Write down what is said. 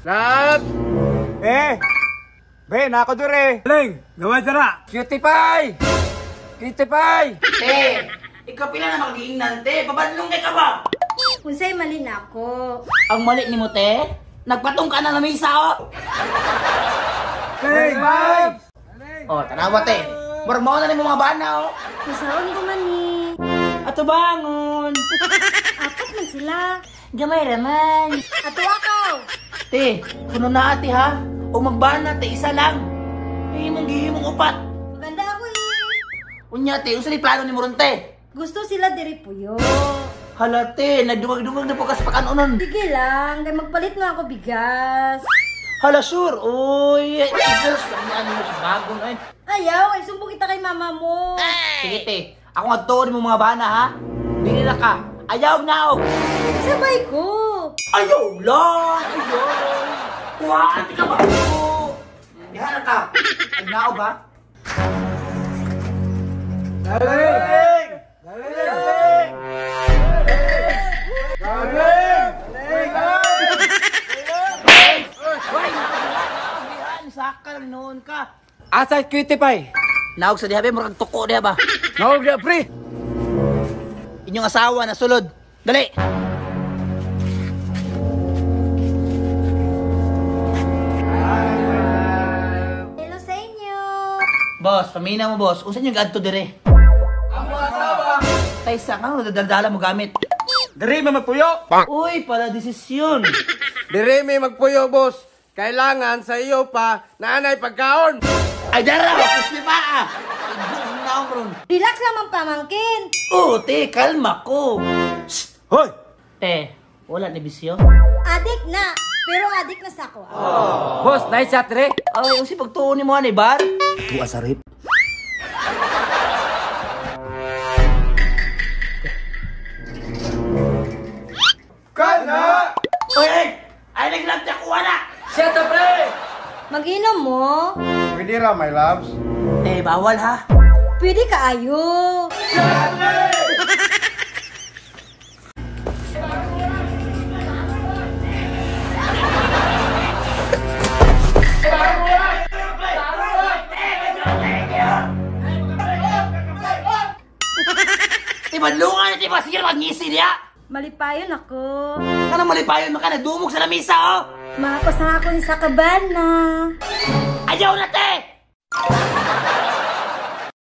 Lab! Be, nako dure. Ling, gawa dira. Cutie pie! Cutie pie! Te, ikaw pila na mag-iingnan, te. Babadlong ka ba? Unsay mali na ako. Ang mali ni mo, te? Nagpatong ka na lamisa, oh. Ling, bye! Oh, tanawa, te. Murag mo na ni mga bana, oh. Masaon ko man ni. Ato bangon. Apat man sila. Gamay raman. Ato akaw. Te, kuno na ate, ha? O magbana, te, isa lang. Himong gihimong upat. Maganda ako eh. Unya, te, unsa ni plano ni Moron, te? Gusto sila diri puyo. Hala, te, nagdumag-dumag na po ka sa pakanunon. Sige lang, kay magpalit nga ako bigas. Hala, sure. Uy, Jesus, kanya mo sa bago na, Ayaw, ay sumbong kita kay mama mo. Sige, te. Ako nga to mo mga bana, ha? Dili na ka. Ayaw na, oh. Sabay ko. Ayaw lang! Ayaw! Kuhaan ka ba? Dihala ka! Agnaob ba? Galing! Galing! Galing! Hoy! Naobihan! Sakal noon ka! Asa cutie pie? Naog sa diha ba? Murag tuko diha ba? Nawag na, pre! Inyong asawa na sulod. Dali! Hello sa inyo. Boss, pamina mo, boss. Unsan yung gadto dire? Ang mga asawa! Tay sa kang dadala mo gamit. Dari may magpuyo! Uy, pala desisyon. Dari may magpuyo, boss! Kailangan sa iyo pa nanay pagkaon! Ay, dara! Kusli pa ah! Igbuong na ako ron. Relax naman pamangkin. Oh, te, kalma ko. Shh! Hoy! Te, wala ni bisyo? Adik na. Pero adik na sa ako. Boss, nice shot, re! Ay, yung si pagtuon ni mo, ni bar? Buka sa rip. Kana! Oy, ay! Ay, naglabta ko na! Shut up, pre! Mag-inom mo. Pwede ra, my loves. Eh, bawal ha? Pwede ka ayo. Ibanlungan iti ba? Sige naman, ngisi niya! Malipayon ako. Kanang malipayon maka, nadumog sa lamisa, oh! Mapasa ako ni sa kabana. Ayaw na, te!